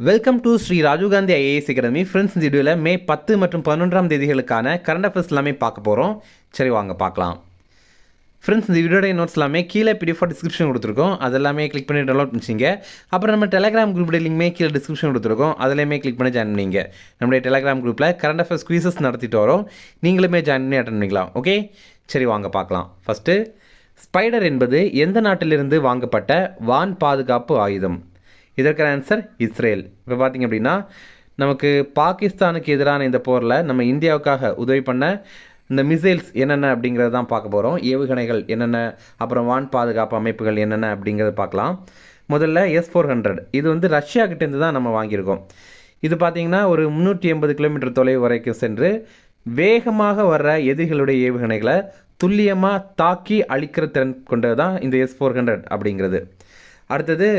Welcome to Shri Rajiv Gandhi IAS academy. Friends, இந்த வீடியோவில் மே 10 மற்றும் 11ஆம் தேதிகளுக்கான கரண்ட் அஃபேர்ஸ் எல்லாமே பார்க்க போகிறோம். சரி, வாங்க பார்க்கலாம். ஃப்ரெண்ட்ஸ், இந்த வீடியோட நோட்ஸ் எல்லாமே கீழே PDF டிஸ்கிரிப்ஷன் கொடுத்துருக்கோம். அதெல்லாமே கிளிக் பண்ணி டவுன்லோட் பண்ணிச்சிங்க. அப்புறம் நம்ம டெலிகிராம் குரூப் லிங்க்மே கீழே டிஸ்கிரிப்ஷன் கொடுத்துருக்கோம். அதிலேயுமே கிளிக் பண்ணி ஜாயின் பண்ணிங்க. நம்முடைய டெலிகிராம் குரூப்பில் கரண்ட் அஃபேர்ஸ் குவிசஸ் நடத்திட்டு வரோம். நீங்களுமே ஜாயின் பண்ணி அட்டன் பண்ணிக்கலாம். ஓகே, சரி வாங்க பார்க்கலாம். ஃபஸ்ட்டு, ஸ்பைடர் என்பது எந்த நாட்டிலிருந்து வாங்கப்பட்ட வான் பாதுகாப்பு ஆயுதம்? இதற்கான ஆன்சர் இஸ்ரேல். இப்போ பார்த்திங்க அப்படின்னா, நமக்கு பாகிஸ்தானுக்கு எதிரான இந்த போரில் நம்ம இந்தியாவுக்காக உதவி பண்ண இந்த மிசைல்ஸ் என்னென்ன அப்படிங்கிறது தான் பார்க்க போகிறோம். ஏவுகணைகள் என்னென்ன, அப்புறம் வான் பாதுகாப்பு அமைப்புகள் என்னென்ன அப்படிங்கிறத பார்க்கலாம். முதல்ல S-400. இது வந்து ரஷ்யாக்கிட்டேருந்து தான் நம்ம வாங்கியிருக்கோம். இது பார்த்திங்கன்னா ஒரு 380 கிலோமீட்டர் தொலைவு வரைக்கும் சென்று வேகமாக வர்ற எதிரிகளுடைய ஏவுகணைகளை துல்லியமாக தாக்கி அழிக்கிற திறன் கொண்டது தான் இந்த S-400 அப்படிங்கிறது. அடுத்தது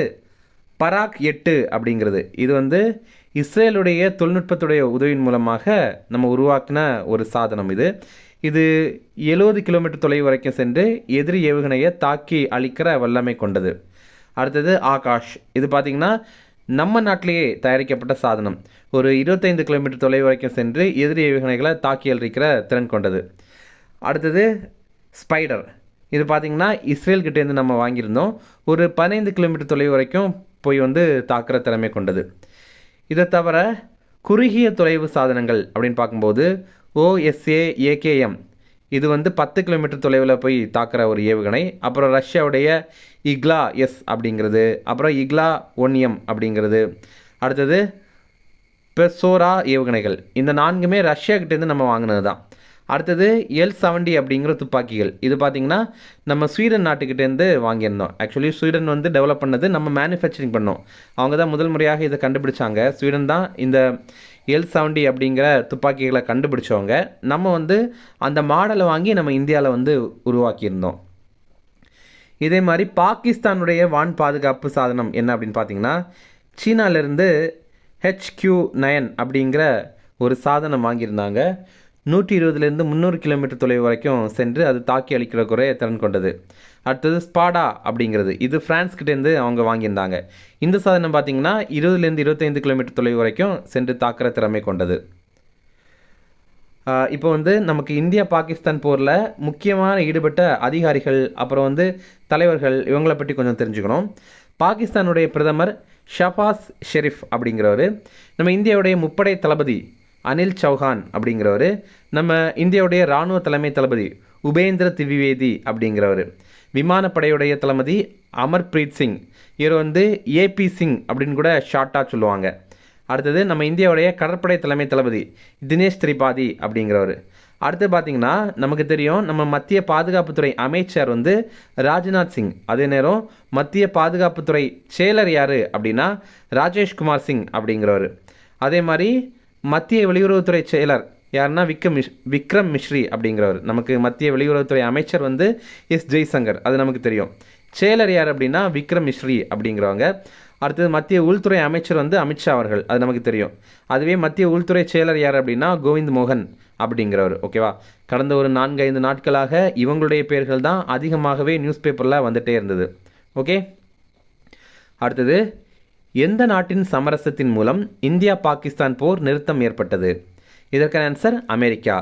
பராக் 8 அப்படிங்கிறது. இது வந்து இஸ்ரேலுடைய தொழில்நுட்பத்துடைய உதவியின் மூலமாக நம்ம உருவாக்கின ஒரு சாதனம். இது 70 கிலோமீட்டர் தொலைவு வரைக்கும் சென்று எதிரி ஏவுகணையை தாக்கி அழிக்கிற வல்லமை கொண்டது. அடுத்தது ஆகாஷ். இது பார்த்திங்கன்னா நம்ம நாட்டிலேயே தயாரிக்கப்பட்ட சாதனம். ஒரு 25 கிலோமீட்டர் தொலைவு வரைக்கும் சென்று எதிரி ஏவுகணைகளை தாக்கி அழிக்கிற திறன் கொண்டது. அடுத்தது ஸ்பைடர். இது பார்த்திங்கன்னா இஸ்ரேல்கிட்டேருந்து நம்ம வாங்கியிருந்தோம். ஒரு 15 கிலோமீட்டர் தொலைவு வரைக்கும் போய் வந்து தாக்குற திறமை கொண்டது. இதை தவிர குறுகிய தொலைவு சாதனங்கள் அப்படின்னு பார்க்கும்போது OSA-AKM. இது வந்து 10 கிலோமீட்டர் தொலைவில் போய் தாக்குற ஒரு ஏவுகணை. அப்புறம் ரஷ்யாவுடைய இக்லா-S அப்படிங்கிறது, அப்புறம் இக்லா-1M அப்படிங்கிறது. அடுத்தது பெசோரா ஏவுகணைகள். இந்த 4மே ரஷ்யாக்கிட்டேருந்து நம்ம வாங்கினது தான். அடுத்தது L-70 அப்படிங்கிற துப்பாக்கிகள். இது பார்த்திங்கன்னா நம்ம ஸ்வீடன் நாட்டுக்கிட்டேருந்து வாங்கியிருந்தோம். ஆக்சுவலி ஸ்வீடன் வந்து டெவலப் பண்ணது, நம்ம மேனுஃபேக்சரிங் பண்ணோம். அவங்க தான் முதல் முறையாக இதை கண்டுபிடிச்சாங்க. ஸ்வீடன் தான் இந்த L-70 அப்படிங்கிற துப்பாக்கிகளை கண்டுபிடிச்சவங்க. நம்ம வந்து அந்த மாடலை வாங்கி நம்ம இந்தியாவில் வந்து உருவாக்கியிருந்தோம். இதே மாதிரி பாகிஸ்தானுடைய வான் பாதுகாப்பு சாதனம் என்ன அப்படின்னு பார்த்தீங்கன்னா, சீனாவிலேருந்து HQ-9 அப்படிங்கிற ஒரு சாதனம் வாங்கியிருந்தாங்க. 120லேருந்து 300 கிலோமீட்டர் தொலைவு வரைக்கும் சென்று அது தாக்கி அழிக்கிற குறைய திறன் கொண்டது. அடுத்தது ஸ்பாடா அப்படிங்கிறது. இது ஃப்ரான்ஸ்கிட்டேருந்து அவங்க வாங்கியிருந்தாங்க. இந்த சாதனம் பார்த்திங்கன்னா 20லேருந்து 25 கிலோமீட்டர் தொலைவு வரைக்கும் சென்று தாக்குற திறமை கொண்டது. இப்போ வந்து நமக்கு இந்தியா பாகிஸ்தான் போரில் முக்கியமான ஈடுபட்ட அதிகாரிகள், அப்புறம் வந்து தலைவர்கள், இவங்களை பற்றி கொஞ்சம் தெரிஞ்சுக்கணும். பாகிஸ்தானுடைய பிரதமர் ஷபாஸ் ஷெரீஃப் அப்படிங்கிறவர். நம்ம இந்தியாவுடைய முப்படை தளபதி அனில் சௌஹான் அப்படிங்கிறவர். நம்ம இந்தியாவுடைய இராணுவ தலைமை தளபதி உபேந்திர திவிவேதி அப்படிங்கிறவர். விமானப்படையுடைய தளபதி அமர்பிரீத் சிங். இவர் வந்து AP சிங் அப்படின்னு கூட ஷார்ட்டாக சொல்லுவாங்க. அடுத்தது நம்ம இந்தியாவுடைய கடற்படை தலைமை தளபதி தினேஷ் திரிபாதி அப்படிங்கிறவர். அடுத்து பார்த்திங்கன்னா நமக்கு தெரியும், நம்ம மத்திய பாதுகாப்புத்துறை அமைச்சர் வந்து ராஜ்நாத் சிங். அதே நேரம் மத்திய பாதுகாப்புத்துறை செயலர் யார் அப்படின்னா ராஜேஷ்குமார் சிங் அப்படிங்கிறவர். அதே மாதிரி மத்திய வெளியுறவுத்துறை செயலர் யாருன்னா விக்ரம் மிஸ்ரி அப்படிங்கிறவர். நமக்கு மத்திய வெளியுறவுத்துறை அமைச்சர் வந்து ஜெய்சங்கர், அது நமக்கு தெரியும். செயலர் யார் அப்படின்னா விக்ரம் மிஸ்ரி அப்படிங்கிறவங்க. அடுத்தது மத்திய உள்துறை அமைச்சர் வந்து அமித்ஷா அவர்கள், அது நமக்கு தெரியும். அதுவே மத்திய உள்துறை செயலர் யார் அப்படின்னா கோவிந்த் மோகன் அப்படிங்கிறவர். ஓகேவா, கடந்த ஒரு 4-5 நாட்களாக இவங்களுடைய பெயர்கள் தான் அதிகமாகவே நியூஸ் பேப்பரில் வந்துகிட்டே இருந்தது. ஓகே, அடுத்தது எந்த நாட்டின் சமரசத்தின் மூலம் இந்தியா பாகிஸ்தான் போர் நிறுத்தம் ஏற்பட்டது? இதற்கான ஆன்சர் அமெரிக்கா.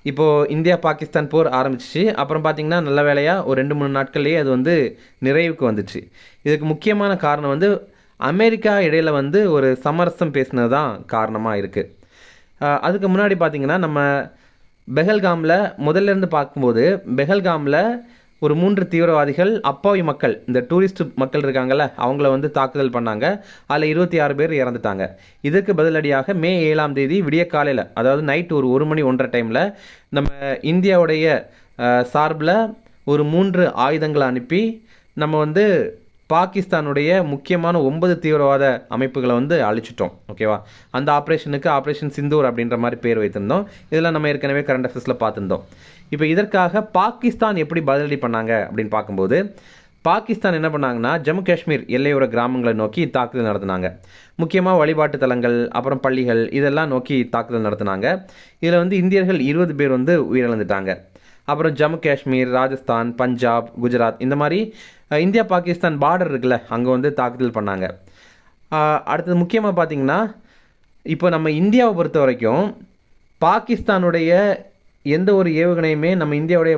இப்போது இந்தியா பாகிஸ்தான் போர் ஆரம்பிச்சிச்சு. அப்புறம் பார்த்திங்கன்னா நல்ல வேலையாக ஒரு 2-3 நாட்கள்லேயே அது வந்து நிறைவுக்கு வந்துச்சு. இதுக்கு முக்கியமான காரணம் வந்து அமெரிக்கா இடையில் வந்து ஒரு சமரசம் பேசினது தான் காரணமாக இருக்குது. அதுக்கு முன்னாடி பார்த்திங்கன்னா நம்ம பெஹல்காமில் முதல்ல இருந்து பார்க்கும்போது, பெஹல்காமில் ஒரு 3 தீவிரவாதிகள் அப்பாவி மக்கள், இந்த டூரிஸ்ட் மக்கள் இருக்காங்கள்ல, அவங்கள வந்து தாக்குதல் பண்ணாங்க. அதில் 26 பேர் இறந்துட்டாங்க. இதுக்கு பதிலடியாக மே 7ஆம் தேதி விடிய காலையில், அதாவது நைட்டு ஒரு 1 மணி 1:30 டைமில் நம்ம இந்தியாவுடைய சார்பில் ஒரு 3 ஆயுதங்களை அனுப்பி நம்ம வந்து பாகிஸ்தானுடைய முக்கியமான 9 தீவிரவாத அமைப்புகளை வந்து அழிச்சிட்டோம். ஓகேவா, அந்த ஆப்ரேஷனுக்கு ஆப்ரேஷன் சிந்தூர் அப்படின்ற மாதிரி பேர் வைத்திருந்தோம். இதெல்லாம் நம்ம ஏற்கனவே கரண்ட் அஃபேர்ஸில் பார்த்துருந்தோம். இப்போ இதற்காக பாகிஸ்தான் எப்படி பதிலடி பண்ணாங்க அப்படின்னு பார்க்கும்போது, பாகிஸ்தான் என்ன பண்ணாங்கன்னா ஜம்மு காஷ்மீர் எல்லையோர கிராமங்களை நோக்கி தாக்குதல் நடத்தினாங்க. முக்கியமாக வழிபாட்டு தலங்கள், அப்புறம் பள்ளிகள், இதெல்லாம் நோக்கி தாக்குதல் நடத்தினாங்க. இதில் வந்து இந்தியர்கள் 20 பேர் வந்து உயிரிழந்துட்டாங்க. அப்புறம் ஜம்மு காஷ்மீர், ராஜஸ்தான், பஞ்சாப், குஜராத், இந்த மாதிரி இந்தியா பாகிஸ்தான் பார்டர் இருக்குல்ல, அங்கே வந்து தாக்குதல் பண்ணாங்க. அடுத்தது முக்கியமாக பார்த்தீங்கன்னா இப்போ நம்ம இந்தியாவை பொறுத்த வரைக்கும் பாகிஸ்தானுடைய எந்த ஒரு ஏவுகணையுமே நம்ம இந்தியாவுடைய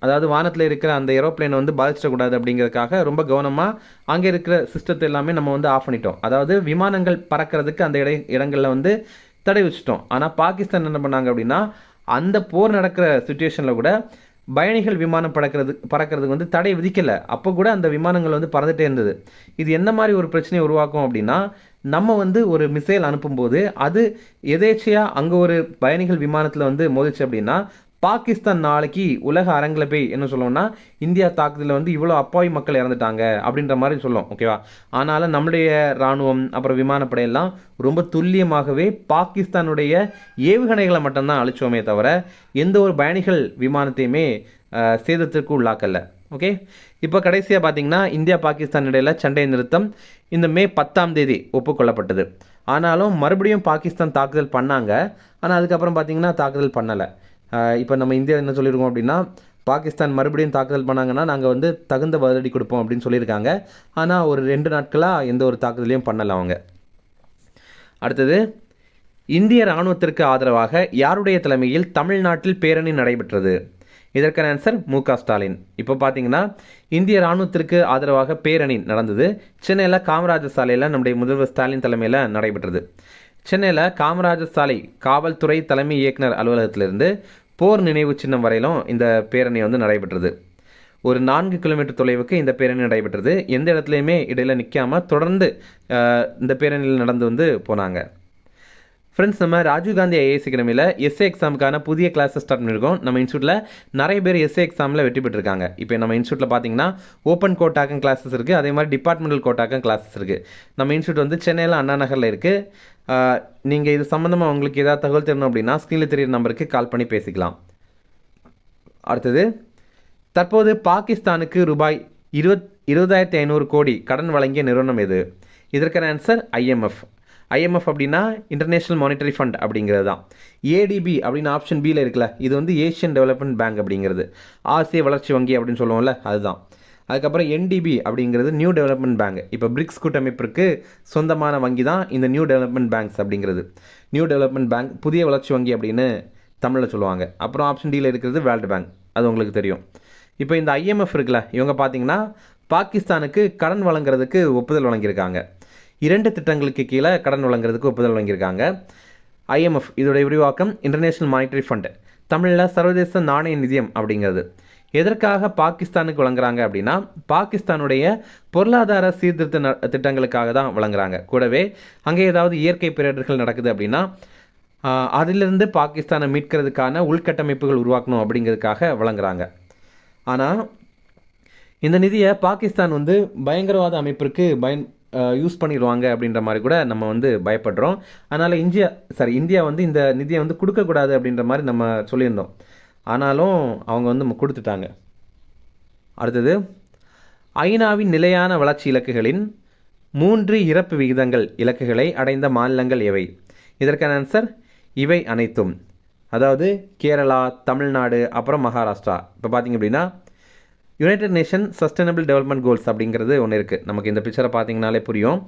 அதாவது வானத்தில் இருக்கிற அந்த ஏரோப்ளேனை வந்து பாதிச்சிடக்கூடாது அப்படிங்கிறதுக்காக ரொம்ப கவனமாக அங்கே இருக்கிற சிஸ்டத்தை எல்லாமே நம்ம வந்து ஆஃப் பண்ணிட்டோம். அதாவது விமானங்கள் பறக்கிறதுக்கு அந்த இடங்களில் வந்து தடை வச்சுட்டோம். ஆனால் பாகிஸ்தான் என்ன பண்ணாங்க அப்படின்னா அந்த போர் நடக்கிற சுச்சுவேஷனில் கூட பயணிகள் விமானம் பறக்கிறதுக்கு வந்து தடை விதிக்கலை. அப்போ கூட அந்த விமானங்கள் வந்து பறந்துகிட்டே இருந்தது. இது என்ன மாதிரி ஒரு பிரச்சனையை உருவாக்கும் அப்படின்னா நம்ம வந்து ஒரு மிசைல் அனுப்பும்போது அது எதேச்சையாக அங்கே ஒரு பயணிகள் விமானத்தில் வந்து மோதிச்சு அப்படின்னா பாகிஸ்தான் நாளைக்கு உலக அரங்கில் போய் என்ன சொல்லுவோம்னா இந்தியா தாக்குதலில் வந்து இவ்வளோ அப்பாவி மக்கள் இறந்துட்டாங்க அப்படின்ற மாதிரி சொல்லும். ஓகேவா? ஆனாலும் நம்முடைய இராணுவம் அப்புறம் விமானப்படையெல்லாம் ரொம்ப துல்லியமாகவே பாகிஸ்தானுடைய ஏவுகணைகளை மட்டும்தான் அழிச்சோமே தவிர எந்த ஒரு பயணிகள் விமானத்தையுமே சேதத்திற்கு உள்ளாக்கல. ஓகே, இப்போ கடைசியாக பார்த்தீங்கன்னா இந்தியா பாகிஸ்தான் இடையில் சண்டை நிறுத்தம் இந்த மே 10 ஒப்புக்கொள்ளப்பட்டது. ஆனாலும் மறுபடியும் பாகிஸ்தான் தாக்குதல் பண்ணாங்க. ஆனால் அதுக்கப்புறம் பார்த்தீங்கன்னா தாக்குதல் பண்ணலை. இப்போ நம்ம இந்தியா என்ன சொல்லியிருக்கோம் அப்படின்னா பாகிஸ்தான் மறுபடியும் தாக்குதல் பண்ணாங்கன்னா நாங்கள் வந்து தகுந்த பதிலடி கொடுப்போம் அப்படின்னு சொல்லியிருக்காங்க. ஆனால் ஒரு 2 நாட்களாக எந்த ஒரு தாக்குதலையும் பண்ணலை அவங்க. அடுத்தது, இந்திய இராணுவத்திற்கு ஆதரவாக யாருடைய தலைமையில் தமிழ்நாட்டில் பேரணி நடைபெற்றது? இதற்கான ஆன்சர் மு.க. ஸ்டாலின். இப்போ பார்த்தீங்கன்னா இந்திய இராணுவத்திற்கு ஆதரவாக பேரணி நடந்தது. சென்னையில் காமராஜர் சாலையில் நம்முடைய முதல்வர் ஸ்டாலின் தலைமையில் நடைபெற்றது. சென்னையில் காமராஜர் சாலை காவல்துறை தலைமை இயக்குனர் அலுவலகத்திலிருந்து போர் நினைவு சின்னம் வரையிலும் இந்த பேரணி வந்து நடைபெற்றது. ஒரு 4 கிலோமீட்டர் தொலைவுக்கு இந்த பேரணி நடைபெற்றது. எந்த இடத்துலையுமே இடையில் நிற்காமல் தொடர்ந்து இந்த பேரணியில் நடந்து வந்து போனாங்க. ஃப்ரெண்ட்ஸ், நம்ம ராஜீவ்காந்தி ஐஏஎஸ் அகாடமியில் எஸ்ஏ எக்ஸாமுக்கான புதிய கிளாஸஸ் ஸ்டார்ட் பண்ணியிருக்கோம். நம்ம இன்ஸ்டியூட்டில் நிறைய பேர் எஸ்ஏ எக்ஸாமில் வெற்றி பெற்றிருக்காங்க. இப்போ நம்ம இன்ஸ்டியூட்டில் பார்த்தீங்கன்னா ஓப்பன் கோட்டாக்கும் கிளாஸஸ் இருக்குது, அதே மாதிரி டிபார்ட்மெண்டல் கோட்டாக்கும் கிளாஸஸ் இருக்குது. நம்ம இன்ஸ்டியூட் வந்து சென்னையில் அண்ணா நகரில் இருக்குது. நீங்கள் இது சம்மந்தமாக உங்களுக்கு ஏதாவது தகவல் தெரியணும் அப்படின்னா ஸ்க்ரீனில் தெரியிற நம்பருக்கு கால் பண்ணி பேசிக்கலாம். அடுத்தது, தற்போது பாகிஸ்தானுக்கு ரூபாய் 20,500 கோடி கடன் வழங்கிய நிறுவனம் எது? இதற்கான ஆன்சர் IMF. IMF அப்படின்னா இன்டர்நேஷ்னல் மானிட்டரி ஃபண்ட் அப்படிங்கிறது தான். ADB அப்படின்னு ஆப்ஷன் பியில் இருக்குல்ல, இது வந்து ஏஷியன் டெவலப்மெண்ட் பேங்க் அப்படிங்கிறது, ஆசிய வளர்ச்சி வங்கி அப்படின்னு சொல்லுவோம்ல அதுதான். அதுக்கப்புறம் NDB அப்படிங்கிறது நியூ டெவலப்மெண்ட் பேங்க். இப்போ பிரிக்ஸ் கூட்டமைப்பிற்கு சொந்தமான வங்கி தான் இந்த நியூ டெவலப்மெண்ட் பேங்க்ஸ் அப்படிங்கிறது. நியூ டெவலப்மெண்ட் பேங்க் புதிய வளர்ச்சி வங்கி அப்படின்னு தமிழில் சொல்லுவாங்க. அப்புறம் ஆப்ஷன் டியில் இருக்கிறது வேர்ல்டு பேங்க், அது உங்களுக்கு தெரியும். இப்போ இந்த IMF இருக்குல்ல, இவங்க பார்த்தீங்கன்னா பாகிஸ்தானுக்கு கடன் வழங்குறதுக்கு ஒப்புதல் வழங்கியிருக்காங்க. 2 திட்டங்களுக்கு கீழே கடன் வழங்குறதுக்கு ஒப்புதல் வழங்கியிருக்காங்க. IMF இதோடைய விரிவாக்கம் இன்டர்நேஷ்னல் மானிட்டரி ஃபண்ட், தமிழில் சர்வதேச நாணய நிதியம் அப்படிங்கிறது. எதற்காக பாகிஸ்தானுக்கு வழங்குறாங்க அப்படின்னா பாகிஸ்தானுடைய பொருளாதார சீர்திருத்த திட்டங்களுக்காக தான் வழங்குறாங்க. கூடவே அங்கே ஏதாவது இயற்கை பேரிடர்கள் நடக்குது அப்படின்னா அதிலிருந்து பாகிஸ்தானை மீட்கிறதுக்கான உள்கட்டமைப்புகள் உருவாக்கணும் அப்படிங்கிறதுக்காக வழங்குறாங்க. ஆனால் இந்த நிதியை பாகிஸ்தான் வந்து பயங்கரவாத அமைப்பிற்கு யூஸ் பண்ணிடுவாங்க அப்படின்ற மாதிரி கூட நம்ம வந்து பயப்படுறோம். அதனால் இந்தியா வந்து இந்த நிதியை வந்து கொடுக்கக்கூடாது அப்படின்ற மாதிரி நம்ம சொல்லியிருந்தோம். ஆனாலும் அவங்க வந்து கொடுத்துட்டாங்க. அடுத்தது, ஐநாவின் நிலையான வளர்ச்சி இலக்குகளின் 3 இறப்பு விகிதங்கள் இலக்குகளை அடைந்த மாநிலங்கள் எவை? இதற்கான ஆன்சர் இவை அனைத்தும். அதாவது கேரளா, தமிழ்நாடு, அப்புறம் மகாராஷ்டிரா. இப்போ பார்த்திங்க அப்படின்னா United nation sustainable development goals அப்படிங்கிறது ஒன்று இருக்குது. நமக்கு இந்த பிக்சரை பார்த்தீங்கனாலே புரியும்.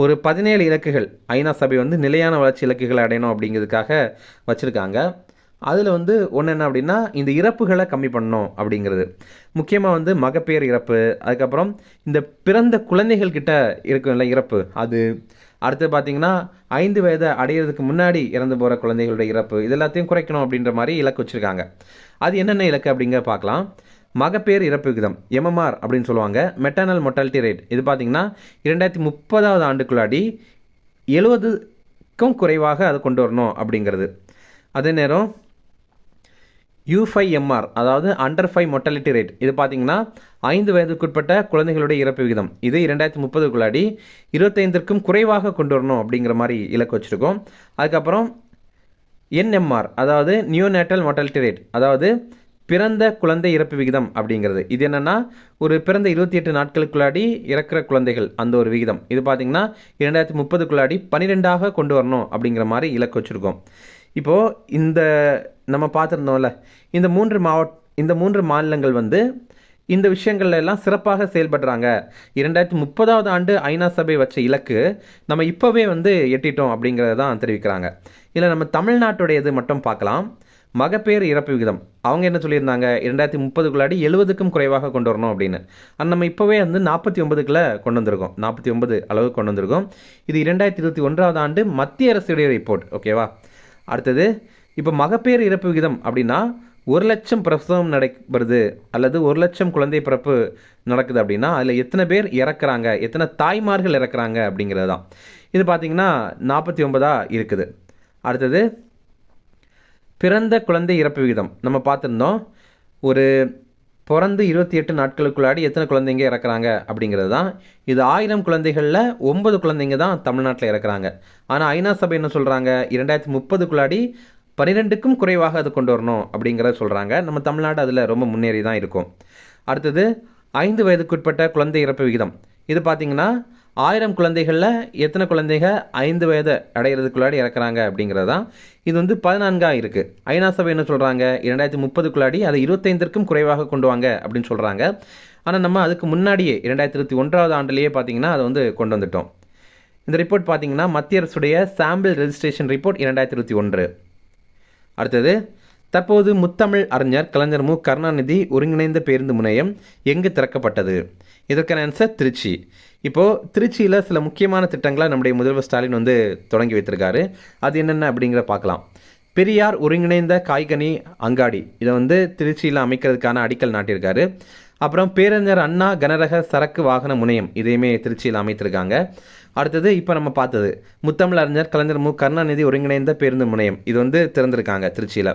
ஒரு 17 இலக்குகள் ஐநா சபை வந்து நிலையான வளர்ச்சி இலக்குகளை அடையணும் அப்படிங்கிறதுக்காக வச்சுருக்காங்க. அதில் வந்து ஒன்று என்ன அப்படின்னா இந்த இறப்புகளை கம்மி பண்ணணும் அப்படிங்கிறது. முக்கியமாக வந்து மகப்பேறு இறப்பு, அதுக்கப்புறம் இந்த பிறந்த குழந்தைகள்கிட்ட இருக்கும்ல இறப்பு, அது அடுத்து பார்த்திங்கன்னா 5 வயதை அடையிறதுக்கு முன்னாடி இறந்து போகிற குழந்தைகளுடைய இறப்பு, இது எல்லாத்தையும் குறைக்கணும் அப்படின்ற மாதிரி இலக்கு வச்சுருக்காங்க. அது என்னென்ன இலக்கு அப்படிங்கிற பார்க்கலாம். மகப்பேறு இறப்பு விகிதம் MMR அப்படின்னு சொல்லுவாங்க, மெட்டர்னல் மொர்டாலிட்டி ரேட், இது பார்த்திங்கன்னா 2030 ஆண்டுக்குள்ளாடி 70க்கும் குறைவாக அதை கொண்டு வரணும் அப்படிங்கிறது. அதே நேரம் U5MR அதாவது அண்டர் 5 மொர்டாலிட்டி ரேட், இது பார்த்திங்கன்னா 5 வயதுக்குட்பட்ட குழந்தைகளுடைய இறப்பு விகிதம், இது 2030க்குள்ளாடி 25க்கும் குறைவாக கொண்டு வரணும் அப்படிங்கிற மாதிரி இலக்கு வச்சுருக்கோம். அதுக்கப்புறம் NMR அதாவது நியோநேட்டல் மொர்டாலிட்டி ரேட், அதாவது பிறந்த குழந்தை இறப்பு விகிதம் அப்படிங்கிறது. இது என்னென்னா ஒரு பிறந்த 28 நாட்களுக்குள்ளாடி இறக்குற குழந்தைகள் அந்த ஒரு விகிதம், இது பார்த்திங்கன்னா 2030க்குள்ளாடி 12ஆக கொண்டு வரணும் அப்படிங்கிற மாதிரி இலக்கு வச்சுருக்கோம். இப்போது இந்த நம்ம பார்த்துருந்தோம்ல இந்த 3 மாநிலங்கள் வந்து இந்த விஷயங்கள்ல எல்லாம் சிறப்பாக செயல்படுறாங்க. 2030வது ஆண்டு ஐநா சபை வச்ச இலக்கு நம்ம இப்போவே வந்து எட்டிட்டோம் அப்படிங்கிறத தான் தெரிவிக்கிறாங்க. இதில் நம்ம தமிழ்நாட்டுடையது மட்டும் பார்க்கலாம். மகப்பேறு இறப்பு விகிதம் அவங்க என்ன சொல்லியிருந்தாங்க, 2030க்குள்ளாடி 70க்கும் குறைவாக கொண்டு வரணும் அப்படின்னு. ஆனால் நம்ம இப்போவே வந்து 49க்குள்ள கொண்டு வந்திருக்கோம், 49 அளவுக்கு கொண்டு வந்திருக்கோம். இது 2021வது ஆண்டு மத்திய அரசுடைய ரிப்போர்ட். ஓகேவா. அடுத்தது இப்போ மகப்பேறு இறப்பு விகிதம் அப்படின்னா 1,00,000 பிரசவம் நடைபெறுது அல்லது 1,00,000 குழந்தை பிறப்பு நடக்குது அப்படின்னா அதில் எத்தனை பேர் இறக்குறாங்க, எத்தனை தாய்மார்கள் இறக்குறாங்க அப்படிங்கிறது தான். இது பார்த்திங்கன்னா 49 இருக்குது. அடுத்தது பிறந்த குழந்தை இறப்பு விகிதம் நம்ம பார்த்துருந்தோம். ஒரு பிறந்து 28 நாட்களுக்குள்ளாடி எத்தனை குழந்தைங்க இறக்குறாங்க அப்படிங்கிறது தான். இது 1000 குழந்தைகளில் 9 குழந்தைங்க தான் தமிழ்நாட்டில் இறக்குறாங்க. ஆனால் ஐநா சபை என்ன சொல்கிறாங்க, 2030க்குள்ளாடி 12க்கும் குறைவாக அது கொண்டு வரணும் அப்படிங்கிறத சொல்கிறாங்க. நம்ம தமிழ்நாடு அதில் ரொம்ப முன்னேறி தான் இருக்கும். அடுத்தது 5 வயதுக்குட்பட்ட குழந்தை இறப்பு விகிதம். இது பார்த்திங்கன்னா 1000 குழந்தைகளில் எத்தனை குழந்தைங்க 5 வயதை அடைகிறதுக்குள்ளாடி இறக்குறாங்க அப்படிங்கிறது தான். இது வந்து 14 இருக்குது. ஐநா சபை என்ன சொல்கிறாங்க, 2030க்குள்ளாடி அதை 25க்கும் குறைவாக கொண்டு வாங்க அப்படின்னு சொல்கிறாங்க. ஆனால் நம்ம அதுக்கு முன்னாடியே 2021வது ஆண்டுலேயே பார்த்திங்கன்னா அதை வந்து கொண்டு வந்துட்டோம். இந்த ரிப்போர்ட் பார்த்திங்கன்னா மத்திய அரசுடைய சாம்பிள் ரெஜிஸ்ட்ரேஷன் ரிப்போர்ட் 2021. அடுத்தது தற்போது முத்தமிழ் அறிஞர் கலைஞர் மு கருணாநிதி ஒருங்கிணைந்த பேருந்து முனையம் எங்கு திறக்கப்பட்டது? இதற்கான ஆன்சர் திருச்சி. இப்போது திருச்சியில் சில முக்கியமான திட்டங்களை நம்முடைய முதல்வர் ஸ்டாலின் வந்து தொடங்கி வைத்திருக்காரு. அது என்னென்ன அப்படிங்கிற பார்க்கலாம். பெரியார் ஒருங்கிணைந்த காய்கனி அங்காடி இதை வந்து திருச்சியில் அமைக்கிறதுக்கான அடிக்கல் நாட்டியிருக்காரு. அப்புறம் பேரறிஞர் அண்ணா கனரக சரக்கு வாகன முனையம் இதையுமே திருச்சியில் அமைத்திருக்காங்க. அடுத்தது இப்போ நம்ம பார்த்தது முத்தமிழ் அறிஞர் கலைஞர் மு கருணாநிதி ஒருங்கிணைந்த பேருந்து முனையம் இது வந்து திறந்திருக்காங்க திருச்சியில்.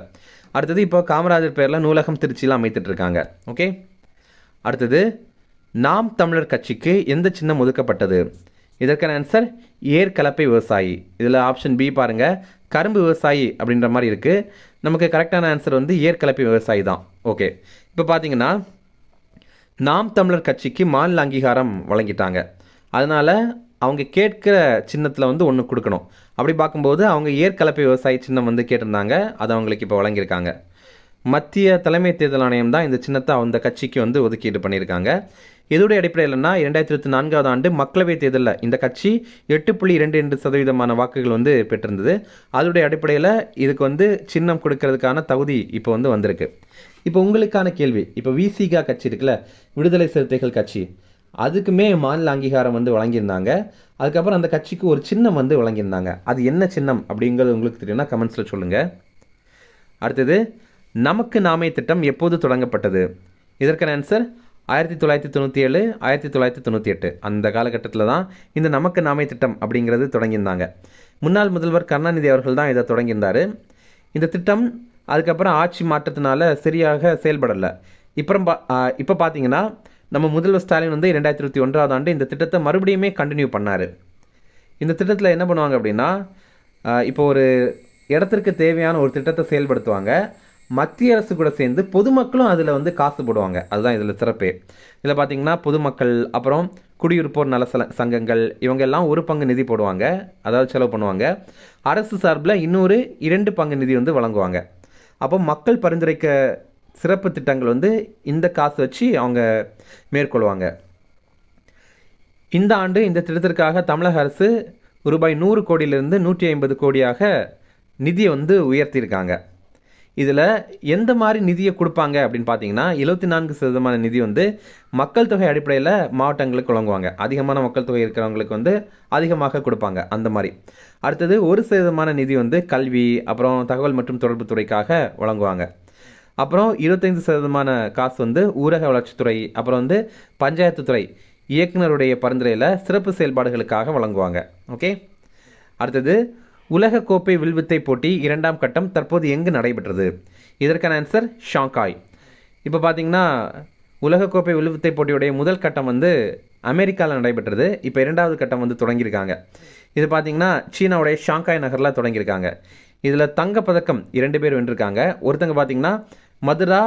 அடுத்தது இப்போ காமராஜர் பேரில் நூலகம் திருச்சியில் அமைத்துட்ருக்காங்க. ஓகே. அடுத்தது நாம் தமிழர் கட்சிக்கு எந்த சின்னம் ஒதுக்கப்பட்டது? இதற்கான ஆன்சர் ஏற்கலப்பை விவசாயி. இதில் ஆப்ஷன் பி பாருங்கள், கரும்பு விவசாயி அப்படின்ற மாதிரி இருக்குது. நமக்கு கரெக்டான ஆன்சர் வந்து ஏற்கலப்பை விவசாயி தான். ஓகே. இப்போ பார்த்தீங்கன்னா நாம் தமிழர் கட்சிக்கு மாநில அங்கீகாரம் வழங்கிட்டாங்க. அதனால் அவங்க கேட்குற சின்னத்தில் வந்து ஒன்று கொடுக்கணும். அப்படி பார்க்கும்போது அவங்க ஏற்கலப்பை விவசாயி சின்னம் வந்து கேட்டிருந்தாங்க, அது அவங்களுக்கு இப்போ வழங்கியிருக்காங்க. மத்திய தலைமை தேர்தல் ஆணையம் தான் இந்த சின்னத்தை அந்த கட்சிக்கு வந்து ஒதுக்கீடு பண்ணியிருக்காங்க. இதோடைய அடிப்படையில்னா 2024வது ஆண்டு மக்களவைத் தேர்தலில் இந்த கட்சி 8.22% வாக்குகள் வந்து பெற்றிருந்தது. அதோடைய அடிப்படையில் இதுக்கு வந்து சின்னம் கொடுக்கறதுக்கான தகுதி இப்போ வந்து வந்திருக்கு. இப்போ உங்களுக்கான கேள்வி, இப்போ விசிகா கட்சி இருக்குல்ல, விடுதலை சிறுத்தைகள் கட்சி, அதுக்குமே மாநில அங்கீகாரம் வந்து வழங்கியிருந்தாங்க. அதுக்கப்புறம் அந்த கட்சிக்கு ஒரு சின்னம் வந்து வழங்கியிருந்தாங்க. அது என்ன சின்னம் அப்படிங்கிறது உங்களுக்கு தெரியும்னா கமெண்ட்ஸில் சொல்லுங்கள். அடுத்தது நமக்கு நாமே திட்டம் எப்போது தொடங்கப்பட்டது? இதற்கான ஆன்சர் 1997 1998 அந்த காலகட்டத்தில் தான் இந்த நமக்கு நாமே திட்டம் அப்படிங்கிறது தொடங்கியிருந்தாங்க. முன்னாள் முதல்வர் கருணாநிதி அவர்கள் தான் இதை தொடங்கியிருந்தார். இந்த திட்டம் அதுக்கப்புறம் ஆட்சி மாற்றத்தினால சரியாக செயல்படலை. இப்போ பார்த்தீங்கன்னா நம்ம முதல்வர் ஸ்டாலின் வந்து 2021வது ஆண்டு இந்த திட்டத்தை மறுபடியுமே கண்டினியூ பண்ணார். இந்த திட்டத்தில் என்ன பண்ணுவாங்க அப்படின்னா, இப்போ ஒரு இடத்திற்கு தேவையான ஒரு திட்டத்தை செயல்படுத்துவாங்க. மத்திய அரசு கூட சேர்ந்து பொதுமக்களும் அதில் வந்து காசு போடுவாங்க. அதுதான் இதில் சிறப்பே. இதில் பார்த்திங்கன்னா பொதுமக்கள், அப்புறம் குடியிருப்போர் நல சங்கங்கள், இவங்க எல்லாம் ஒரு பங்கு நிதி போடுவாங்க, அதாவது செலவு பண்ணுவாங்க. அரசு சார்பில் இன்னொரு 2 பங்கு நிதி வந்து வழங்குவாங்க. அப்போ மக்கள் பரிந்துரைக்க சிறப்பு திட்டங்கள் வந்து இந்த காசு வச்சு அவங்க மேற்கொள்வாங்க. இந்த ஆண்டு இந்த திட்டத்திற்காக தமிழக அரசு ரூபாய் 100 கோடியிலிருந்து 150 கோடியாக நிதியை வந்து உயர்த்தியிருக்காங்க. இதில் எந்த மாதிரி நிதியை கொடுப்பாங்க அப்படின்னு பார்த்தீங்கன்னா 74% நிதி வந்து மக்கள் தொகை அடிப்படையில் மாவட்டங்களுக்கு வழங்குவாங்க. அதிகமான மக்கள் தொகை இருக்கிறவங்களுக்கு வந்து அதிகமாக கொடுப்பாங்க அந்த மாதிரி. அடுத்தது 1% நிதி வந்து கல்வி, அப்புறம் தகவல் மற்றும் தொடர்பு துறைக்காக வழங்குவாங்க. அப்புறம் 25% காசு வந்து ஊரக வளர்ச்சித்துறை, அப்புறம் வந்து பஞ்சாயத்து துறை இயக்குனருடைய பரிந்துரையில் சிறப்பு செயல்பாடுகளுக்காக வழங்குவாங்க. ஓகே. அடுத்தது உலகக்கோப்பை வில்வித்தை போட்டி 2ஆம் கட்டம் தற்போது எங்கு நடைபெற்றது? இதற்கான ஆன்சர் ஷாங்காய். இப்போ பார்த்தீங்கன்னா உலகக்கோப்பை வில்வித்தை போட்டியுடைய முதல் கட்டம் வந்து அமெரிக்காவில் நடைபெற்றது. இப்போ 2வது கட்டம் வந்து தொடங்கியிருக்காங்க. இது பார்த்தீங்கன்னா சீனாவுடைய ஷாங்காய் நகரில் தொடங்கியிருக்காங்க. இதில் தங்கப்பதக்கம் 2 பேர் வென்றிருக்காங்க. ஒருத்தங்க பார்த்தீங்கன்னா மதுரா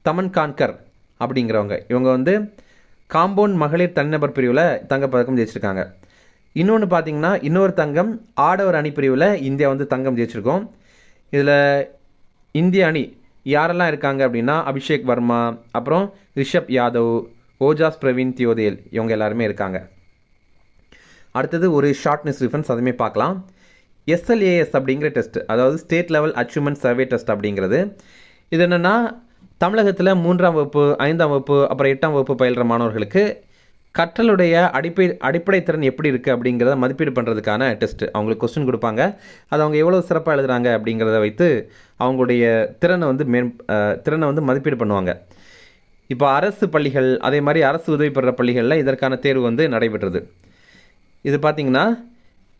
தமன்கான்கர் அப்படிங்கிறவங்க, இவங்க வந்து காம்பவுண்ட் மகளிர் தனிநபர் பிரிவில் தங்கப்பதக்கம் ஜெயிச்சிருக்காங்க. இன்னொன்று பார்த்தீங்கன்னா இன்னொரு தங்கம் ஆடவர் அணி பிரிவில் இந்தியா வந்து தங்கம் ஜெயிச்சிருக்கோம். இதில் இந்திய அணி யாரெல்லாம் இருக்காங்க அப்படின்னா அபிஷேக் வர்மா, அப்புறம் ரிஷப் யாதவ், ஓஜாஸ் பிரவீன் தியோதேல், இவங்க எல்லாருமே இருக்காங்க. அடுத்தது ஒரு ஷார்ட் நியூஸ் ரிஃபரன்ஸ் அதுவுமே பார்க்கலாம். எஸ்எல்ஏஎஸ் அப்படிங்கிற டெஸ்ட், அதாவது state level achievement survey test அப்படிங்கிறது. இது என்னென்னா தமிழகத்தில் 3ஆம் வகுப்பு 5ஆம் வகுப்பு அப்புறம் 8ஆம் வகுப்பு பயில்கிற மாணவர்களுக்கு கற்றலுடைய அடிப்படை திறன் எப்படி இருக்குது அப்படிங்கிறத மதிப்பீடு பண்ணுறதுக்கான டெஸ்ட்டு. அவங்களுக்கு கொஸ்டின் கொடுப்பாங்க, அது அவங்க எவ்வளோ சிறப்பாக எழுதுகிறாங்க அப்படிங்கிறத வைத்து அவங்களுடைய திறனை வந்து மதிப்பீடு பண்ணுவாங்க. இப்போ அரசு பள்ளிகள் அதே மாதிரி அரசு உதவி பெறுற பள்ளிகளில் இதற்கான தேர்வு வந்து நடைபெற்றது. இது பார்த்திங்கன்னா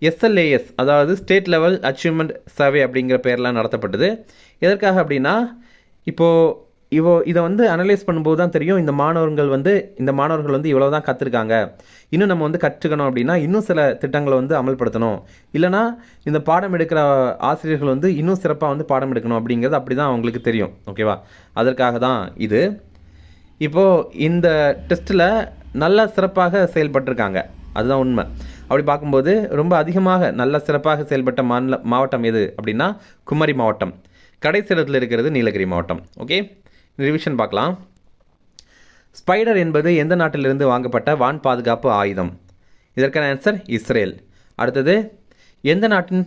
எஸ்எல்ஏஎஸ், அதாவது ஸ்டேட் லெவல் அச்சீவ்மெண்ட் சர்வே அப்படிங்கிற பேர்லாம் நடத்தப்பட்டது. எதற்காக அப்படின்னா இதை வந்து அனலைஸ் பண்ணும்போது தான் தெரியும் இந்த மாணவர்கள் வந்து இவ்வளோ தான் கற்றுருக்காங்க, இன்னும் நம்ம வந்து கற்றுக்கணும் அப்படின்னா இன்னும் சில திட்டங்களை வந்து அமல்படுத்தணும், இல்லைனா இந்த பாடம் எடுக்கிற ஆசிரியர்கள் வந்து இன்னும் சிறப்பாக வந்து பாடம் எடுக்கணும் அப்படிங்கிறது அப்படி தான் அவங்களுக்கு தெரியும். ஓகேவா? அதற்காக தான் இது. இப்போது இந்த டெஸ்ட்டில் நல்லா சிறப்பாக செயல்பட்டிருக்காங்க, அதுதான் உண்மை. அப்படி பார்க்கும்போது ரொம்ப அதிகமாக நல்ல சிறப்பாக செயல்பட்ட மாவட்டம் எது அப்படின்னா குமரி மாவட்டம். கடைசி இடத்துல இருக்கிறது நீலகிரி மாவட்டம். ஓகே, ரிவிஷன் பார்க்கலாம். ஸ்பைடர் என்பது எந்த நாட்டிலிருந்து வாங்கப்பட்ட வான் பாதுகாப்பு ஆயுதம்? இதற்கான ஆன்சர் இஸ்ரேல். அடுத்தது, எந்த நாட்டின்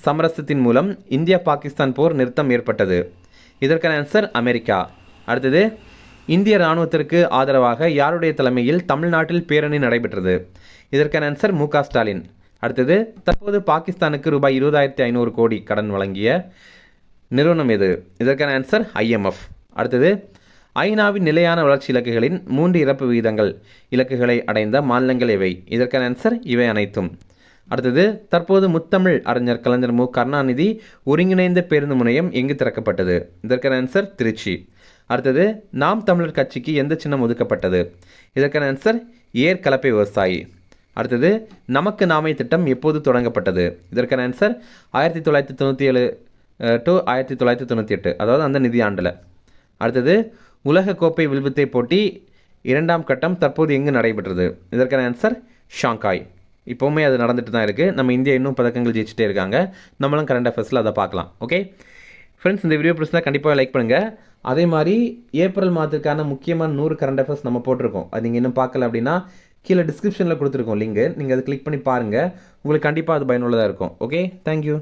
சமரசத்தின் மூலம் இந்தியா பாகிஸ்தான் போர் நிறுத்தம் ஏற்பட்டது? இதற்கான ஆன்சர் அமெரிக்கா. அடுத்தது, இந்திய இராணுவத்திற்கு ஆதரவாக யாருடைய தலைமையில் தமிழ்நாட்டில் பேரணி நடைபெற்றது? இதற்கான ஆன்சர் மு.க. ஸ்டாலின். அடுத்தது, தற்போது பாகிஸ்தானுக்கு ரூபாய் 20,500 கோடி கடன் வழங்கிய நிறுவனம் எது? இதற்கான ஆன்சர் IMF. அடுத்தது, ஐநாவின் நிலையான வளர்ச்சி இலக்குகளின் 3 இறப்பு விகிதங்கள் இலக்குகளை அடைந்த மாநிலங்கள் எவை? இதற்கான ஆன்சர் இவை அனைத்தும். அடுத்தது, தற்போது முத்தமிழ் அறிஞர் கலைஞர் மு. கருணாநிதி ஒருங்கிணைந்த பேருந்து முனையம் எங்கு திறக்கப்பட்டது? இதற்கான ஆன்சர் திருச்சி. அடுத்தது, நாம் தமிழர் கட்சிக்கு எந்த சின்னம் ஒதுக்கப்பட்டது? இதற்கான ஆன்சர் ஏர் கலப்பை விவசாயி. அடுத்தது, நமக்கு நாமே திட்டம் எப்போது தொடங்கப்பட்டது? இதற்கான ஆன்சர் 1997 to 1998, அதாவது அந்த நிதியாண்டில். அடுத்தது, உலக கோப்பை வில்வித்தை போட்டி 2ஆம் கட்டம் தற்போது எங்கு நடைபெற்றது? இதற்கான ஆன்சர் ஷாங்காய். இப்போவுமே அது நடந்துட்டு தான் இருக்குது. நம்ம இந்தியா இன்னும் பதக்கங்கள் ஜெயிச்சிட்டே இருக்காங்க. நம்மளும் கரண்ட் அஃபேர்ஸில் அதை பார்க்கலாம். ஓகே ஃப்ரெண்ட்ஸ், இந்த வீடியோ பிடிச்சிருந்தா கண்டிப்பாக லைக் பண்ணுங்கள். அதே மாதிரி ஏப்ரல் மாதத்துக்கான முக்கியமான 100 கரண்ட் அஃபேர்ஸ் நம்ம போட்டிருக்கோம். அது நீங்கள் இன்னும் பார்க்கல அப்படின்னா கீழே டிஸ்கிரிப்ஷனில் கொடுத்துருக்கோம் லிங்க், நீங்கள் அதை கிளிக் பண்ணி பாருங்கள். உங்களுக்கு கண்டிப்பாக அது பயனுள்ளதாக இருக்கும். Okay, thank you.